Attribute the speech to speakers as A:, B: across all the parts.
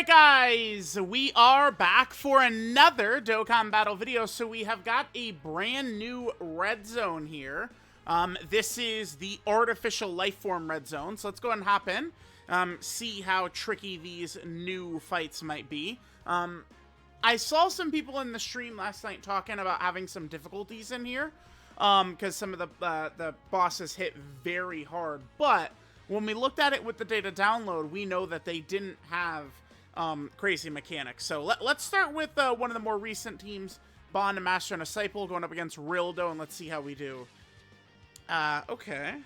A: Alright guys, we are back for another Dokkan battle video. So we have got a brand new red zone here. This is the artificial life form red zone. So let's go ahead and hop in, see how tricky these new fights might be. I saw some people in the stream last night talking about having some difficulties in here, because some of the bosses hit very hard. But when we looked at it with the data download, we know that they didn't have crazy mechanics. So let's start with one of the more recent teams, Bond, a Master, and a Disciple, going up against Rildo, and let's see how we do. Okay.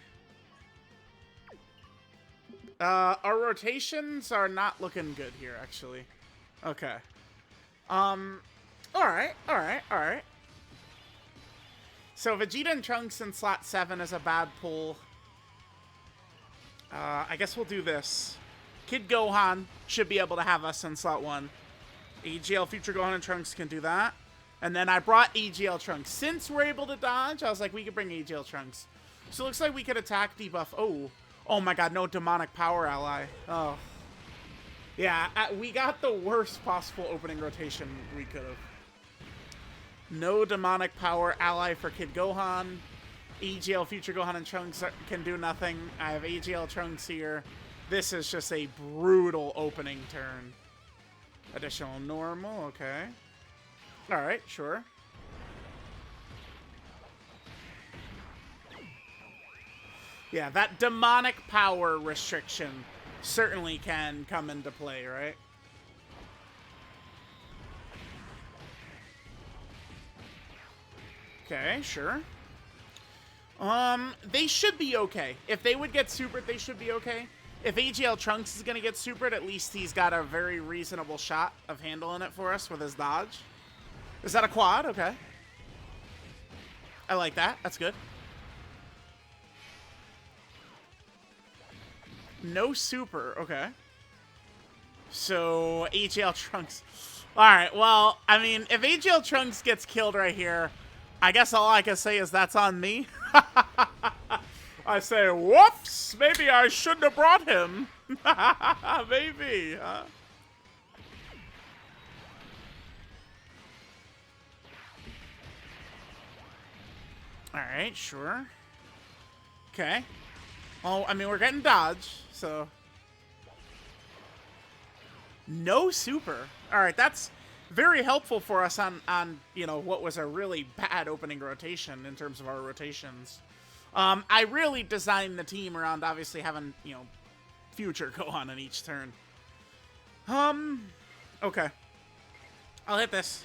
A: Our rotations are not looking good here, actually. Okay. Alright. So Vegeta and Trunks in slot 7 is a bad pull. I guess we'll do this. Kid Gohan should be able to have us in slot 1. AGL Future Gohan and Trunks can do that. And then I brought AGL Trunks. Since we're able to dodge, I was like, we could bring AGL Trunks. So it looks like we could attack debuff. Oh my god, no demonic power ally. Oh. Yeah, we got the worst possible opening rotation we could have. No demonic power ally for Kid Gohan. AGL Future Gohan and Trunks can do nothing. I have AGL Trunks here. This is just a brutal opening turn. Additional normal, okay. Alright, sure. Yeah, that demonic power restriction certainly can come into play, right? Okay, sure. They should be okay. If they would get supered, they should be okay. If AGL Trunks is going to get supered, at least he's got a very reasonable shot of handling it for us with his dodge. Is that a quad? Okay. I like that. That's good. No super. Okay. So, AGL Trunks. Alright, well, I mean, if AGL Trunks gets killed right here, I guess all I can say is that's on me. I say, whoops! Maybe I shouldn't have brought him. Maybe, huh? Alright, sure. Okay. Oh, I mean, we're getting dodge, so. No super. Alright, that's very helpful for us on, you know, what was a really bad opening rotation in terms of our rotations. I really designed the team around obviously having, you know, Future Gohan on each turn. Okay. I'll hit this.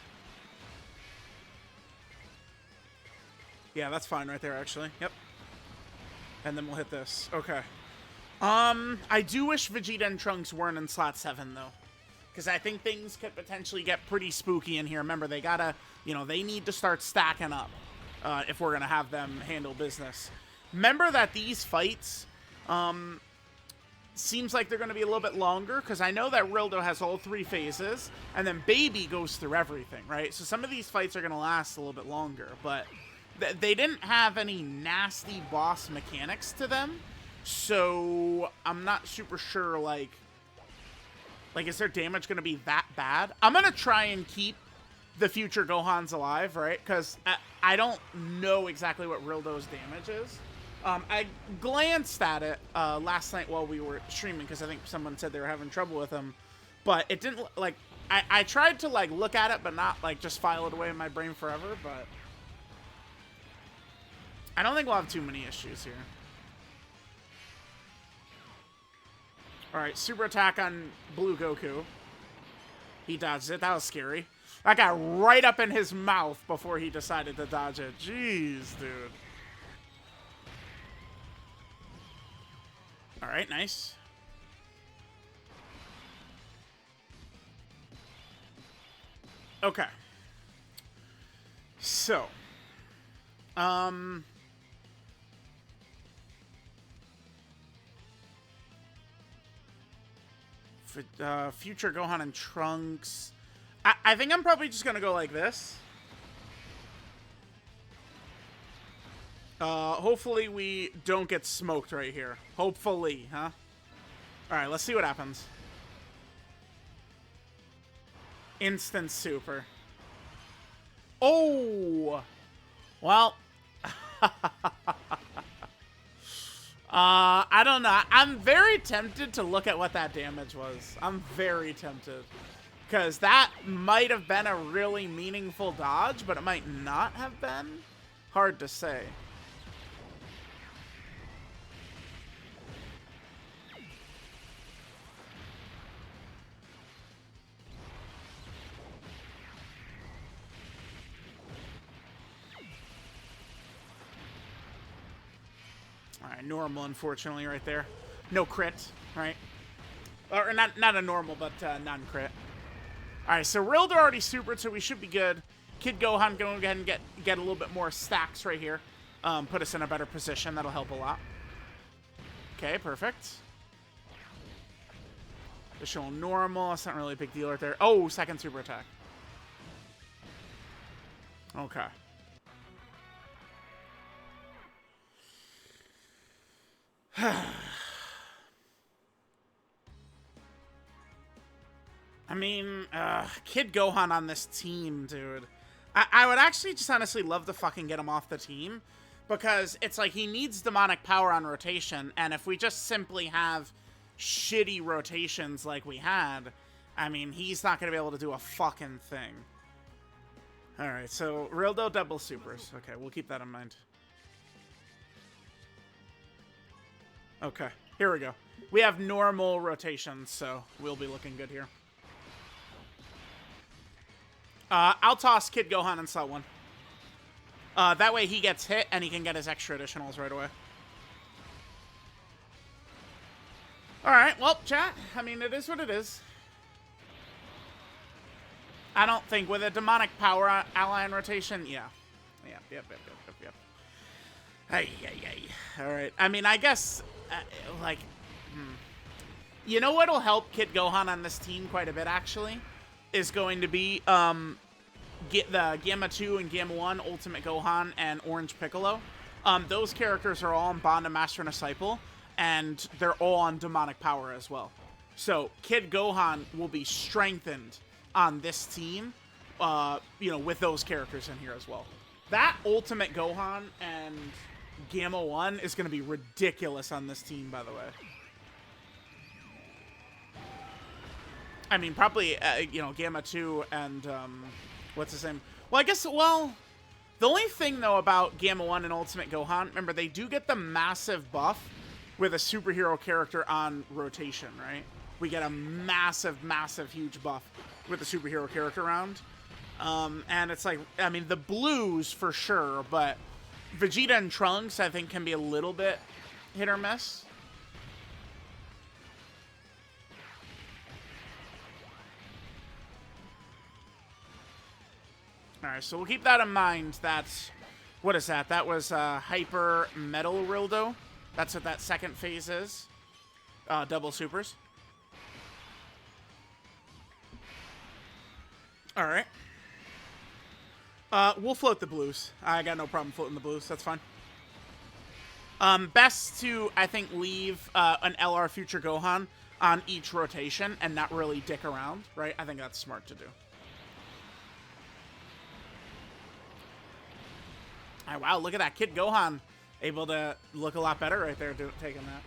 A: Yeah, that's fine right there, actually. Yep. And then we'll hit this. Okay. I do wish Vegeta and Trunks weren't in slot 7, though. Because I think things could potentially get pretty spooky in here. Remember, they gotta, you know, they need to start stacking up if we're gonna have them handle business. Remember that these fights seems like they're gonna be a little bit longer, because I know that Rildo has all 3 phases, and then Baby goes through everything, right? So some of these fights are gonna last a little bit longer, but they didn't have any nasty boss mechanics to them, so I'm not super sure, like, is their damage going to be that bad? I'm going to try and keep the Future Gohans alive, right? Because I don't know exactly what Rildo's damage is. I glanced at it last night while we were streaming, because I think someone said they were having trouble with him. But it didn't, like, I tried to, like, look at it, but not, like, just file it away in my brain forever, but I don't think we'll have too many issues here. Alright, super attack on Blue Goku. He dodged it. That was scary. That got right up in his mouth before he decided to dodge it. Jeez, dude. Alright, nice. Okay. So. Future Gohan and Trunks. I think I'm probably just gonna go like this. Hopefully we don't get smoked right here. Hopefully, huh? Alright, let's see what happens. Instant super. Oh! Well... I don't know. I'm very tempted to look at what that damage was. I'm very tempted. Because that might have been a really meaningful dodge, but it might not have been. Hard to say. Alright, normal, unfortunately, right there. No crit, right? Or not a normal, but non-crit. Alright, so Rildo already supered, so we should be good. Kid Gohan going to go ahead and get a little bit more stacks right here. Put us in a better position. That'll help a lot. Okay, perfect. Additional normal. That's not really a big deal right there. Oh, second super attack. Okay. I mean, Kid Gohan on this team, dude. I would actually just honestly love to fucking get him off the team. Because it's like he needs demonic power on rotation. And if we just simply have shitty rotations like we had, I mean, he's not going to be able to do a fucking thing. Alright, so Rildo double supers. Okay, we'll keep that in mind. Okay, here we go. We have normal rotations, so we'll be looking good here. I'll toss Kid Gohan in slot 1. That way he gets hit and he can get his extra additionals right away. Alright, well, chat, I mean, it is what it is. I don't think with a demonic power ally in rotation, yeah. Yep. Ay. Alright, I mean, I guess, you know what'll help Kid Gohan on this team quite a bit, actually? Is going to be, get the Gamma 2 and Gamma 1, Ultimate Gohan, and Orange Piccolo. Those characters are all on Bond and Master and Disciple, and they're all on demonic power as well. So, Kid Gohan will be strengthened on this team, you know, with those characters in here as well. That Ultimate Gohan and Gamma 1 is going to be ridiculous on this team, by the way. I mean, probably, you know, Gamma 2 and, what's his name? Well, I guess, well, the only thing, though, about Gamma 1 and Ultimate Gohan, remember, they do get the massive buff with a superhero character on rotation, right? We get a massive, huge buff with a superhero character around. And it's like, I mean, the blues for sure, but Vegeta and Trunks, I think, can be a little bit hit or miss. Alright, so we'll keep that in mind. That's, what is that? That was Hyper Metal Rildo. That's what that second phase is. Double supers. Alright. We'll float the blues. I got no problem floating the blues. That's fine. Best to, I think, leave an LR Future Gohan on each rotation and not really dick around, right? I think that's smart to do. Oh, wow, look at that. Kid Gohan able to look a lot better right there taking that.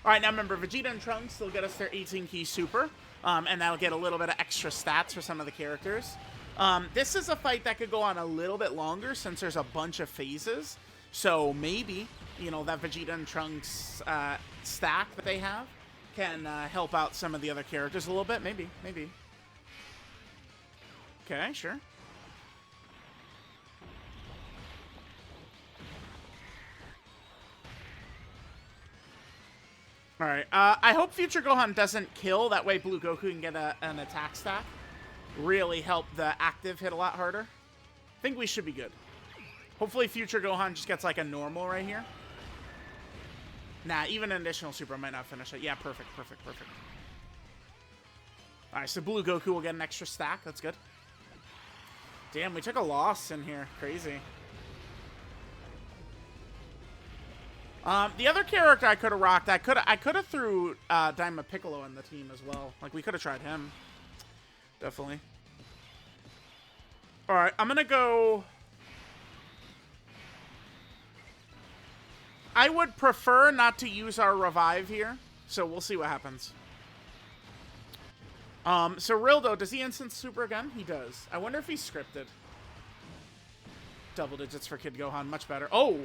A: All right, now remember, Vegeta and Trunks will get us their 18-key super, and that'll get a little bit of extra stats for some of the characters. This is a fight that could go on a little bit longer since there's a bunch of phases. So maybe, you know, that Vegeta and Trunks stack that they have can help out some of the other characters a little bit. Maybe. Okay, sure. Alright, I hope Future Gohan doesn't kill. That way Blue Goku can get an attack stack. Really help the active hit a lot harder. I think we should be good. Hopefully Future Gohan just gets like a normal right here. Nah, even an additional super might not finish it. Yeah, perfect. Alright, so Blue Goku will get an extra stack. That's good. Damn, we took a loss in here. Crazy. The other character I could have rocked, I could have threw Daima Piccolo in the team as well. Like, we could have tried him. Definitely. All right, I'm gonna go. I would prefer not to use our revive here, so we'll see what happens. So Rildo, does he instant super again? He does. I wonder if he's scripted. Double digits for Kid Gohan, much better. Oh,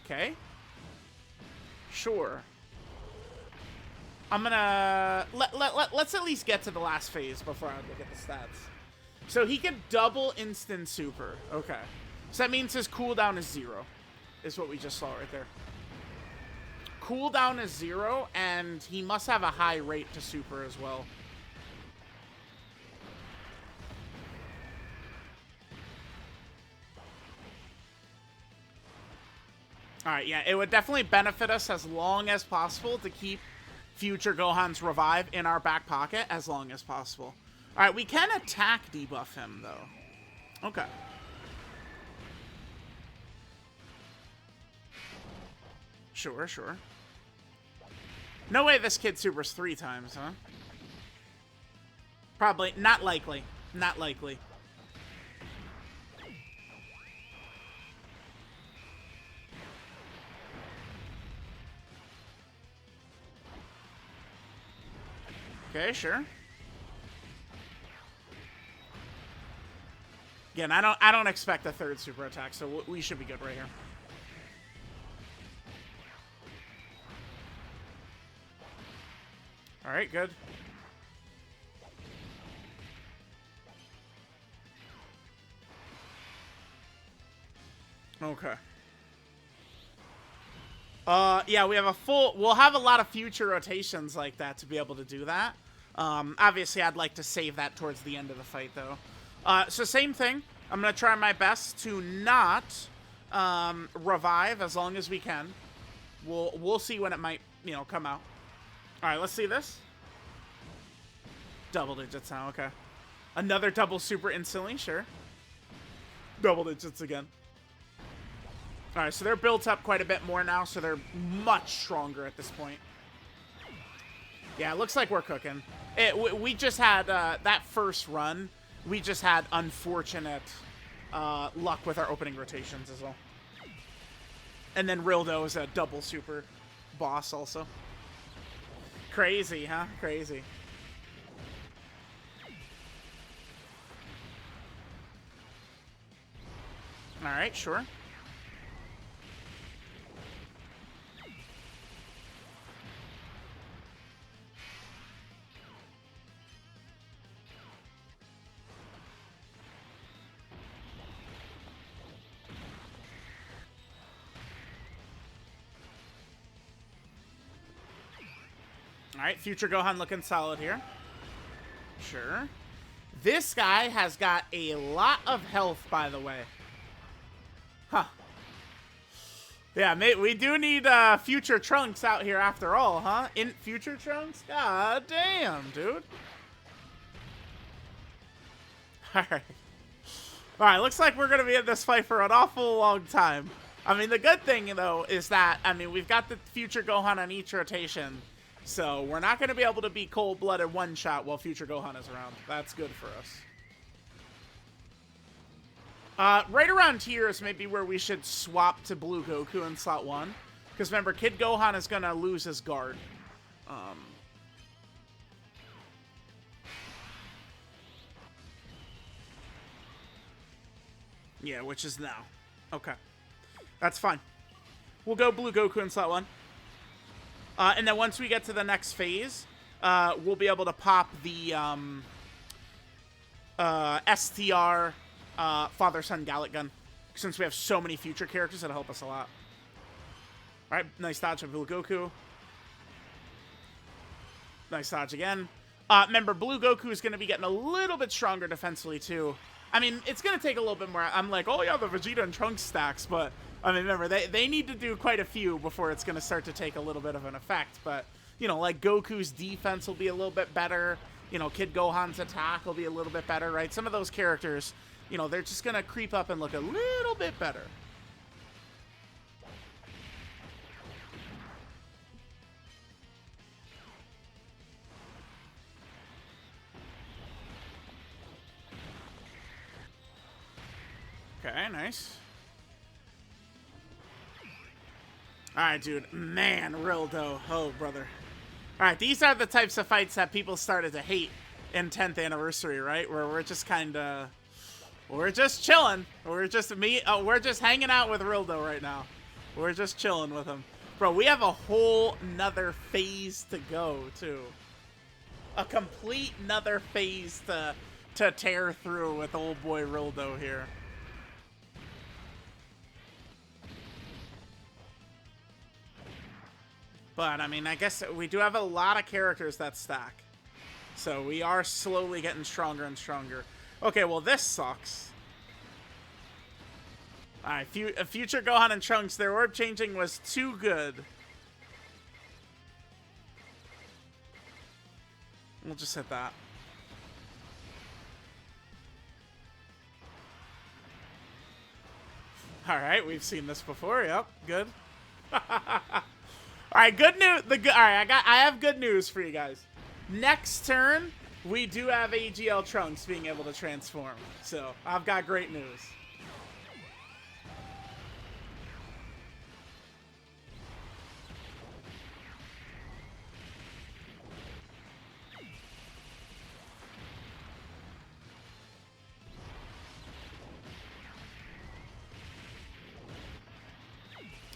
A: okay. Sure. I'm gonna let's at least get to the last phase before I look at the stats. So he can double instant super. Okay. So that means his cooldown is 0. Is what we just saw right there. Cooldown is 0, and he must have a high rate to super as well. Alright, yeah, it would definitely benefit us as long as possible to keep future Gohan's revive in our back pocket as long as possible. Alright, we can attack debuff him, though. Okay. Sure, sure. No way this kid supers 3 times, huh? Probably. Not likely. Not likely. Okay, sure. Again, I don't expect a 3rd super attack, so we should be good right here. All right, good. Okay. Yeah, we have a full... We'll have a lot of future rotations like that to be able to do that. Obviously, I'd like to save that towards the end of the fight, though. So same thing. I'm going to try my best to not revive as long as we can. We'll see when it might, you know, come out. All right, let's see this. Double digits now, okay. Another double super instantly, sure. Double digits again. All right, so they're built up quite a bit more now, so they're much stronger at this point. Yeah, it looks like we're cooking. We just had, that first run, we just had unfortunate luck with our opening rotations as well. And then Rildo is a double super boss also. Crazy, huh? Crazy. All right, sure. All right, future Gohan looking solid here. Sure. This guy has got a lot of health, by the way. Huh. Yeah, mate, we do need future Trunks out here after all, huh? In future Trunks? God damn, dude. Alright. Alright, looks like we're going to be in this fight for an awful long time. I mean, the good thing, though, is that, I mean, we've got the future Gohan on each rotation. So we're not going to be able to be cold-blooded one-shot while future Gohan is around. That's good for us. Right around here is maybe where we should swap to Blue Goku in slot 1. Because remember, Kid Gohan is going to lose his guard. Yeah, which is now. Okay. That's fine. We'll go Blue Goku in slot 1. And then once we get to the next phase, we'll be able to pop the STR Father-Son Gallic Gun. Since we have so many future characters, it'll help us a lot. Alright, nice dodge of Blue Goku. Nice dodge again. Remember, Blue Goku is going to be getting a little bit stronger defensively, too. I mean, it's going to take a little bit more. I'm like, oh yeah, the Vegeta and Trunks stacks, but... I mean, remember, they need to do quite a few before it's going to start to take a little bit of an effect. But, you know, like Goku's defense will be a little bit better. You know, Kid Gohan's attack will be a little bit better, right? Some of those characters, you know, they're just going to creep up and look a little bit better. Okay, nice. Alright, dude. Man, Rildo. Oh, brother. Alright, these are the types of fights that people started to hate in 10th anniversary, right? Where we're just kind of... We're just chilling. We're just we're just hanging out with Rildo right now. We're just chilling with him. Bro, we have a whole nother phase to go, too. A complete nother phase to tear through with old boy Rildo here. But, I mean, I guess we do have a lot of characters that stack. So we are slowly getting stronger and stronger. Okay, well, this sucks. Alright, future Gohan and Trunks, their orb changing was too good. We'll just hit that. Alright, we've seen this before. Yep, good. Alright, good news. Alright, I have good news for you guys. Next turn, we do have AGL Trunks being able to transform. So, I've got great news.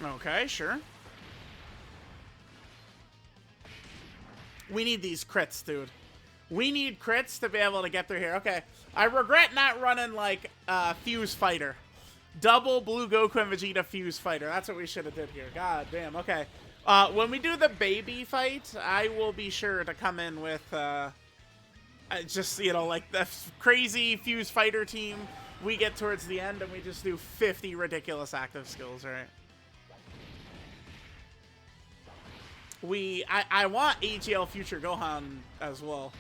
A: Okay, sure. We need these crits, dude. We need crits to be able to get through here. Okay, I regret not running, like, Fuse Fighter. Double Blue Goku and Vegeta Fuse Fighter. That's what we should have did here. God damn, okay. When we do the baby fight, I will be sure to come in with, just, you know, like, the crazy Fuse Fighter team. We get towards the end and we just do 50 ridiculous active skills, right? I want AGL Future Gohan as well.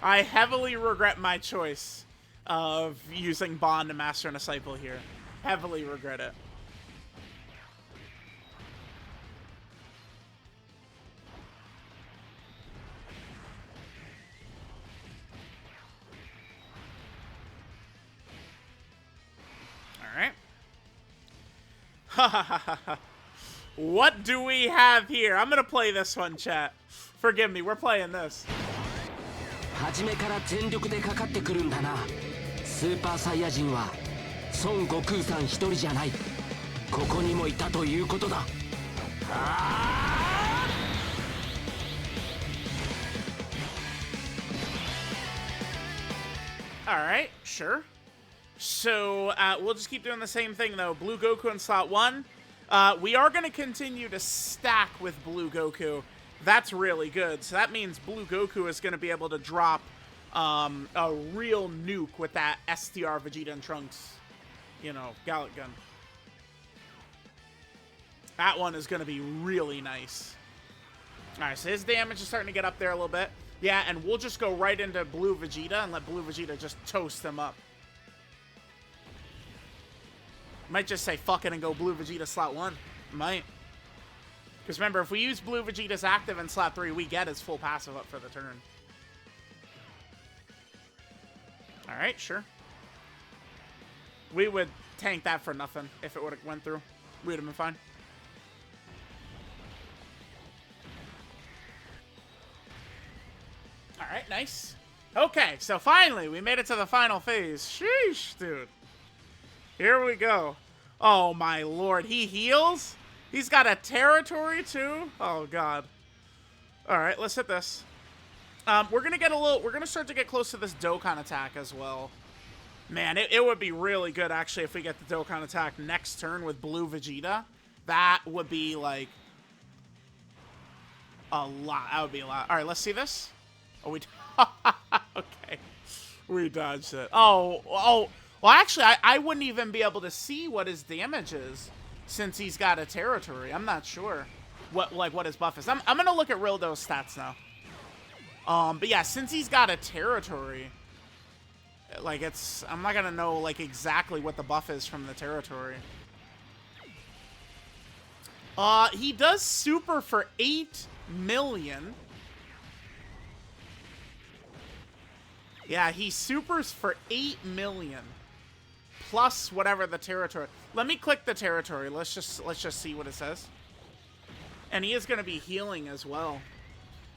A: I heavily regret my choice of using Bond to Master and Disciple here. Heavily regret it. What do we have here? I'm gonna play this one, chat. Forgive me, we're playing this. Alright, sure. So, we'll just keep doing the same thing, though. Blue Goku in slot 1. We are going to continue to stack with Blue Goku. That's really good. So that means Blue Goku is going to be able to drop a real nuke with that STR Vegeta and Trunks, you know, Gallic Gun. That one is going to be really nice. Alright, so his damage is starting to get up there a little bit. Yeah, and we'll just go right into Blue Vegeta and let Blue Vegeta just toast him up. Might just say fuck it and go Blue Vegeta slot 1. Might. Because remember, if we use Blue Vegeta's active in slot 3, we get his full passive up for the turn. Alright, sure. We would tank that for nothing if it would have went through. We would have been fine. Alright, nice. Okay, so finally, we made it to the final phase. Sheesh, dude. Here we go. Oh, my lord. He heals? He's got a territory, too? Oh, God. All right, let's hit this. We're going to get we're going to start to get close to this Dokkan attack as well. Man, it would be really good, actually, if we get the Dokkan attack next turn with Blue Vegeta. That would be, like, a lot. That would be a lot. All right, let's see this. Oh, we... okay. We dodged it. Oh... Well, actually, I wouldn't even be able to see what his damage is since he's got a territory. I'm not sure what his buff is. I'm going to look at Rildo's stats now. But yeah, since he's got a territory, like I'm not going to know like exactly what the buff is from the territory. He does super for 8 million. Yeah, he supers for 8 million. Plus whatever the territory. Let me click the territory. Let's just see what it says. And he is going to be healing as well.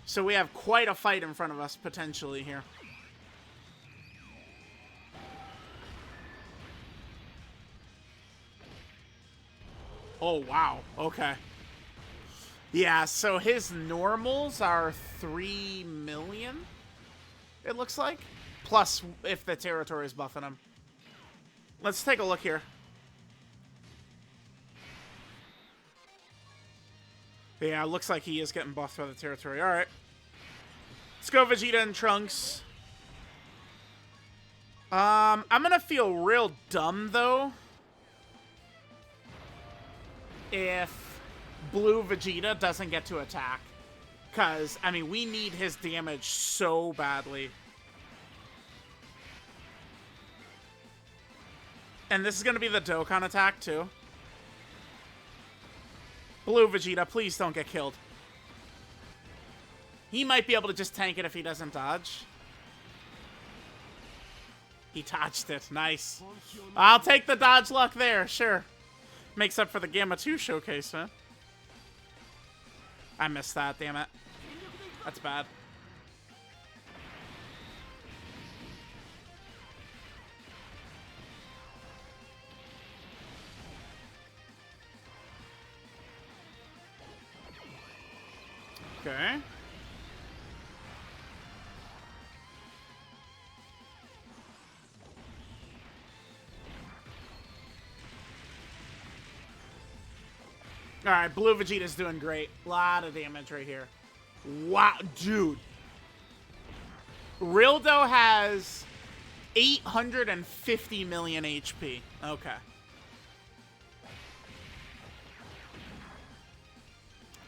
A: So we have quite a fight in front of us potentially here. Oh, wow. Okay. Yeah, so his normals are 3 million, it looks like. Plus, if the territory is buffing him. Let's take a look here. Yeah, it looks like he is getting buffed by the territory. All right. Let's go Vegeta and Trunks. I'm going to feel real dumb, though, if Blue Vegeta doesn't get to attack. Because, I mean, we need his damage so badly. And this is going to be the Dokkan attack, too. Blue Vegeta, please don't get killed. He might be able to just tank it if he doesn't dodge. He dodged it. Nice. I'll take the dodge luck there. Sure. Makes up for the Gamma 2 showcase, huh? I missed that, damn it. That's bad. Okay. Alright, Blue Vegeta's doing great. A lot of damage right here. Wow, dude. Rildo has 850 million HP. Okay.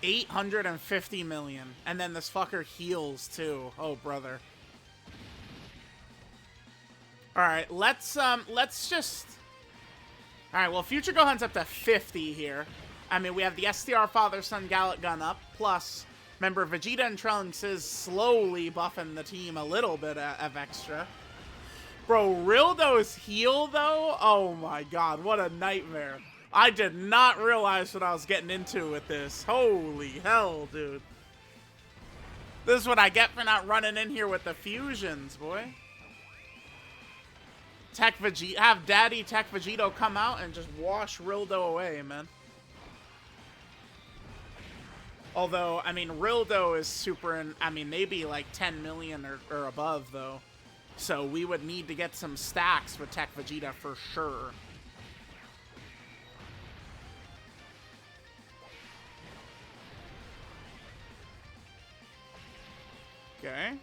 A: 850 million. And then this fucker heals too. Oh, brother. Alright, let's just... Alright, well, Future Gohan's up to 50 here. I mean, we have the STR Father-Son Gallic Gun up, plus, remember, Vegeta and Trunks is slowly buffing the team a little bit of extra. Bro, Rildo's heal, though? Oh my god, what a nightmare. I did not realize what I was getting into with this. Holy hell, dude. This is what I get for not running in here with the fusions, boy. Tech Vegeta, have Daddy Tech Vegito come out and just wash Rildo away, man. Although, I mean, Rildo is super, I mean, maybe like 10 million or above, though. So we would need to get some stacks with Tech Vegeta for sure. Okay.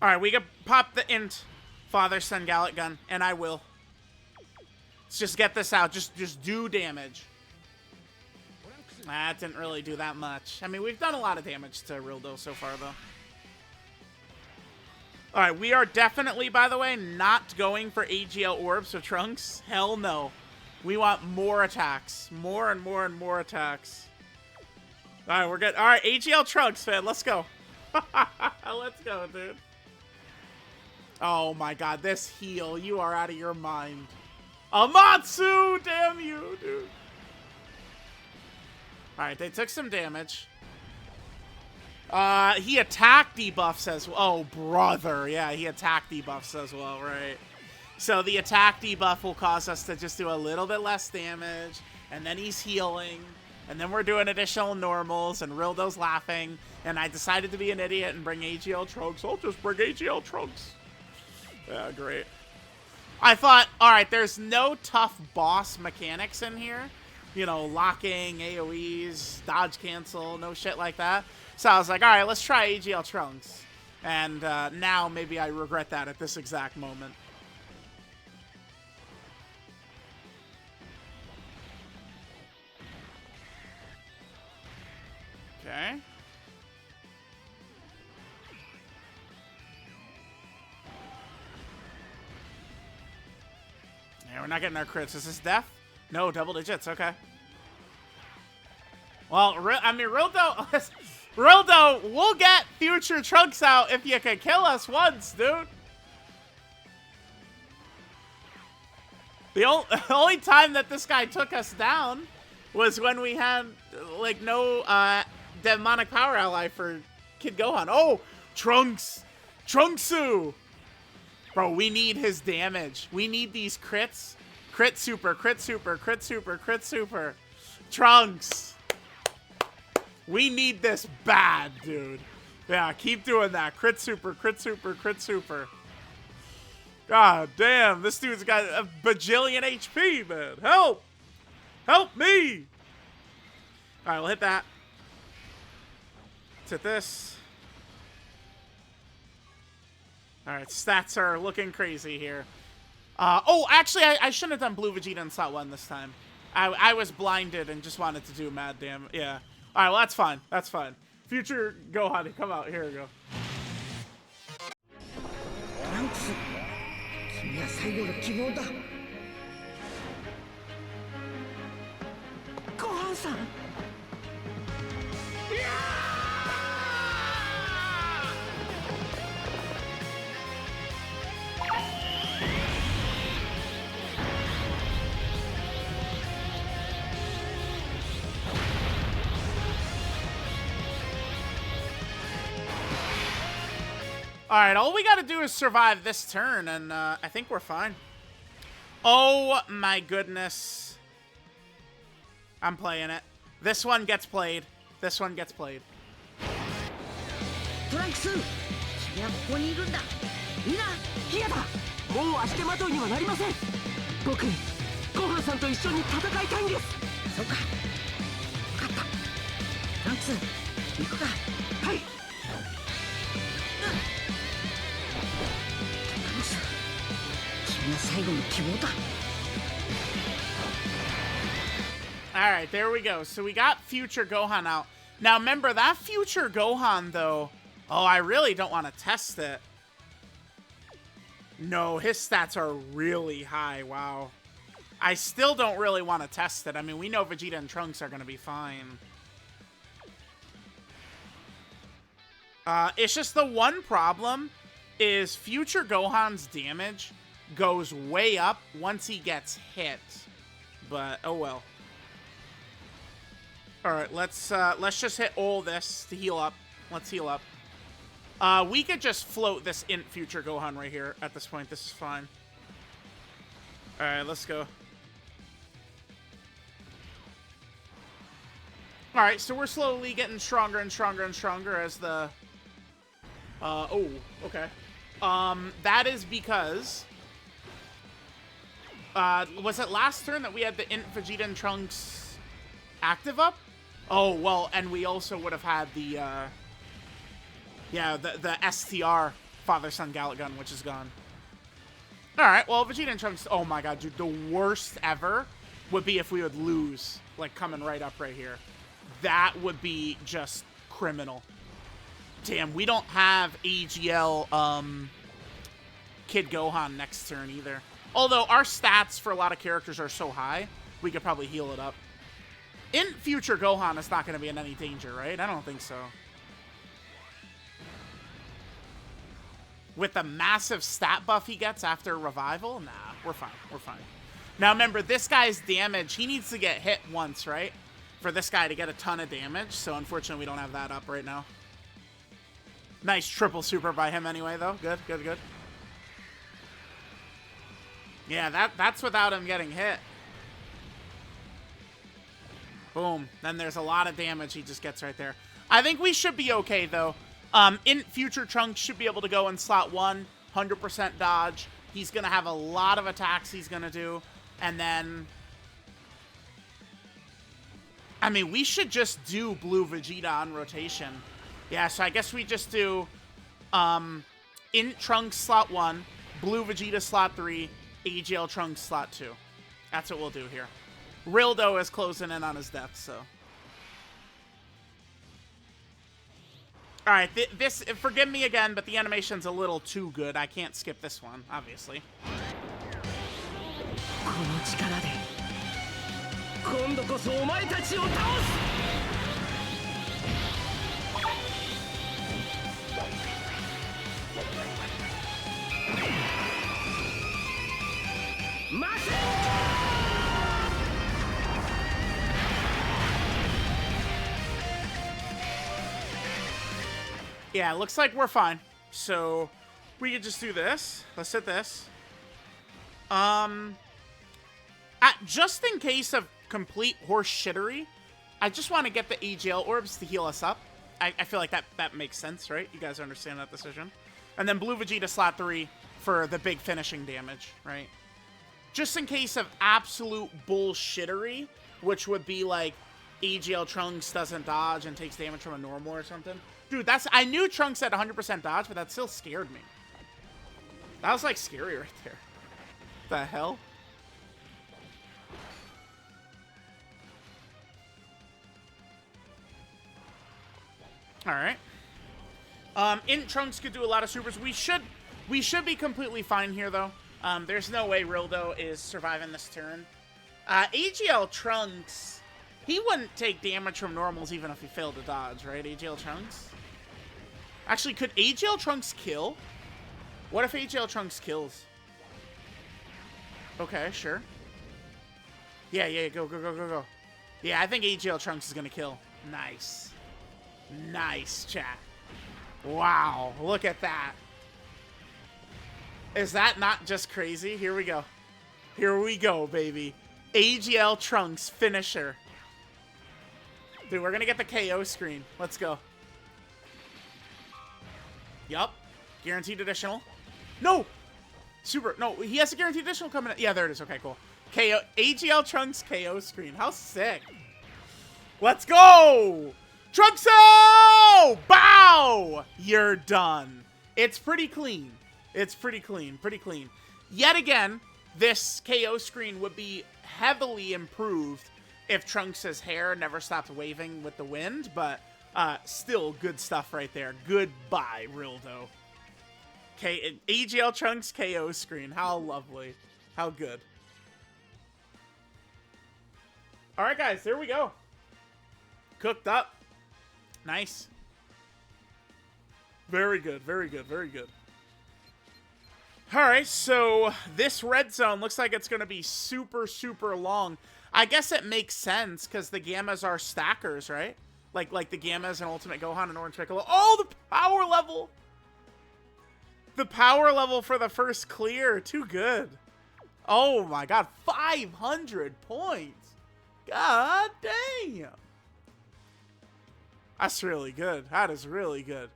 A: Alright, we can pop the int Father-Son Gallic Gun, and I will. Let's just get this out. Just do damage. That didn't really do that much. I mean, we've done a lot of damage to Rildo so far, though. Alright, we are definitely, by the way, not going for AGL Orbs or Trunks. Hell no. We want more attacks. More and more and more attacks. Alright, we're good. Alright, AGL Trunks, man. Let's go. Let's go, dude. Oh my god, this heal. You are out of your mind. Amatsu! Damn you, dude. Alright, they took some damage. He attack debuffs as well. Oh, brother. Yeah, he attack debuffs as well, right? So the attack debuff will cause us to just do a little bit less damage. And then he's healing. And then we're doing additional normals. And Rildo's laughing. And I decided to be an idiot and bring AGL Trunks. I'll just bring AGL Trunks. Yeah, great. I thought, alright, there's no tough boss mechanics in here. You know, locking, AoEs, dodge cancel, no shit like that. So I was like, alright, let's try AGL Trunks. And now maybe I regret that at this exact moment. Okay. Yeah, we're not getting our crits. Is this death? No, double digits. Okay. Well, I mean, Rildo, we'll get future Trunks out if you can kill us once, dude. The only time that this guy took us down was when we had, like, no demonic power ally for Kid Gohan. Oh, Trunks! Trunksu! Bro, we need his damage. We need these crits. Crit super, crit super, crit super, crit super. Trunks! We need this bad, dude. Yeah, keep doing that. Crit super, crit super, crit super. God damn, this dude's got a bajillion HP, man. Help! Help me! Alright, we'll hit that. Let's hit this. Alright, stats are looking crazy here. Oh, actually, I shouldn't have done Blue Vegeta in slot 1 this time. I was blinded and just wanted to do mad damn. Yeah. Alright, well, that's fine. That's fine. Future Gohan, come out. Here we go.
B: Gohan-san!
A: Alright, all we gotta do is survive this turn, and I think we're fine. Oh my goodness. I'm playing it. This one gets played. This one gets played.
B: Trunks! 君はここにいるんだ。みんな、ヒアだ。もう足手まといにはなりません。僕、ごはんさんと一緒に戦いたいんです。そうか。分かった。トランクス、行くか。はい。トランクス、君は最後の希望だ。
A: Alright, there we go. So we got Future Gohan out. Now remember, that Future Gohan, though... Oh, I really don't want to test it. No, his stats are really high. Wow. I still don't really want to test it. I mean, we know Vegeta and Trunks are going to be fine. It's just the one problem is Future Gohan's damage goes way up once he gets hit. But, oh well. Alright, let's just hit all this to heal up. Let's heal up. We could just float this int Future Gohan right here at this point. This is fine. Alright, let's go. Alright, so we're slowly getting stronger and stronger and stronger as the... oh, okay. That is because... was it last turn that we had the int Vegeta and Trunks active up? Oh, well, and we also would have had the, yeah, the STR Father-Son Gallic Gun, which is gone. Alright, well, Vegeta and Trunks, oh my god, dude, the worst ever would be if we would lose, like, coming right up right here. That would be just criminal. Damn, we don't have AGL, Kid Gohan next turn either. Although, our stats for a lot of characters are so high, we could probably heal it up. In Future Gohan, it's not going to be in any danger, right? I don't think so. With the massive stat buff he gets after Revival? Nah, we're fine. We're fine. Now, remember, this guy's damage, he needs to get hit once, right? For this guy to get a ton of damage. So, unfortunately, we don't have that up right now. Nice triple super by him anyway, though. Good, good, good. Yeah, that's without him getting hit. Boom. Then there's a lot of damage he just gets right there. I think we should be okay, though. In Future Trunks should be able to go in slot 1, 100% dodge. He's going to have a lot of attacks he's going to do. And then... I mean, we should just do Blue Vegeta on rotation. Yeah, so I guess we just do... in Trunks slot 1, Blue Vegeta slot 3, AGL Trunks slot 2. That's what we'll do here. Rildo is closing in on his death, so. Alright, this, forgive me again, but the animation's a little too good. I can't skip this one, obviously. Yeah, it looks like we're fine. So we could just do this. Let's hit this. Just in case of complete horse shittery, I just want to get the AGL orbs to heal us up. I feel like that makes sense, right? You guys understand that decision. And then Blue Vegeta slot 3 for the big finishing damage, right? Just in case of absolute bullshittery, which would be like AGL Trunks doesn't dodge and takes damage from a normal or something. Dude, I knew Trunks had 100% dodge, but that still scared me. That was like scary right there. The hell? Alright. Int Trunks could do a lot of supers. We should be completely fine here, though. There's no way Rildo is surviving this turn. AGL Trunks, he wouldn't take damage from normals even if he failed to dodge, right? AGL Trunks? Actually, could AGL Trunks kill? What if AGL Trunks kills? Okay, sure. Yeah, go. Yeah, I think AGL Trunks is gonna kill. Nice. Nice, chat. Wow, look at that. Is that not just crazy? Here we go. Here we go, baby. AGL Trunks finisher. Dude, we're gonna get the KO screen. Let's go. Yup. Guaranteed additional. No! Super. No, he has a guaranteed additional coming in. Yeah, there it is. Okay, cool. KO. AGL Trunks KO screen. How sick. Let's go! Trunkso! Bow! You're done. It's pretty clean. It's pretty clean. Pretty clean. Yet again, this KO screen would be heavily improved if Trunks' hair never stopped waving with the wind, but still good stuff right there. Goodbye, Rildo. AGL Trunks KO screen. How lovely. How good. Alright, guys. There we go. Cooked up. Nice. Very good. Very good. Very good. Alright, so this red zone looks like it's going to be super, super long. I guess it makes sense because the Gammas are stackers, right? Like the Gammas and Ultimate Gohan and Orange Piccolo. Oh, the power level! The power level for the first clear. Too good. Oh my god. 500 points. God damn. That's really good. That is really good.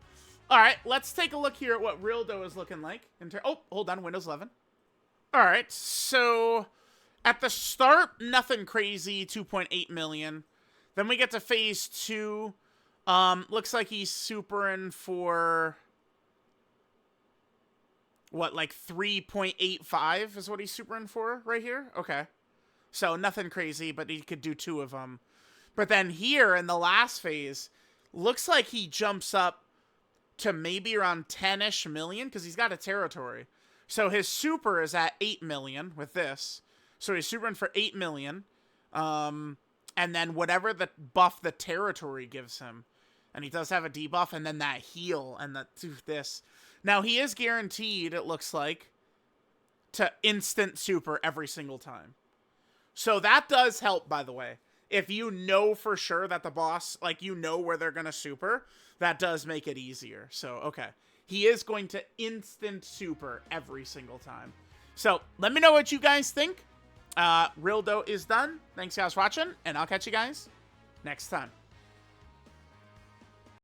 A: Alright, let's take a look here at what Rildo is looking like. Oh, hold on. Windows 11. Alright, so at the start, nothing crazy. 2.8 million. Then we get to phase 2. Looks like he's supering for... what, like 3.85 is what he's supering for right here? Okay. So nothing crazy, but he could do 2 of them. But then here in the last phase, looks like he jumps up to maybe around 10-ish million because he's got a territory. So his super is at 8 million with this. So he's supering for 8 million. And then whatever the buff the territory gives him. And he does have a debuff and then that heal and this. Now he is guaranteed, it looks like, to instant super every single time. So that does help, by the way. If you know for sure that the boss, like, you know where they're going to super, that does make it easier. So, okay. He is going to instant super every single time. So, let me know what you guys think. Rildo is done. Thanks, guys, for watching, and I'll catch you guys next time.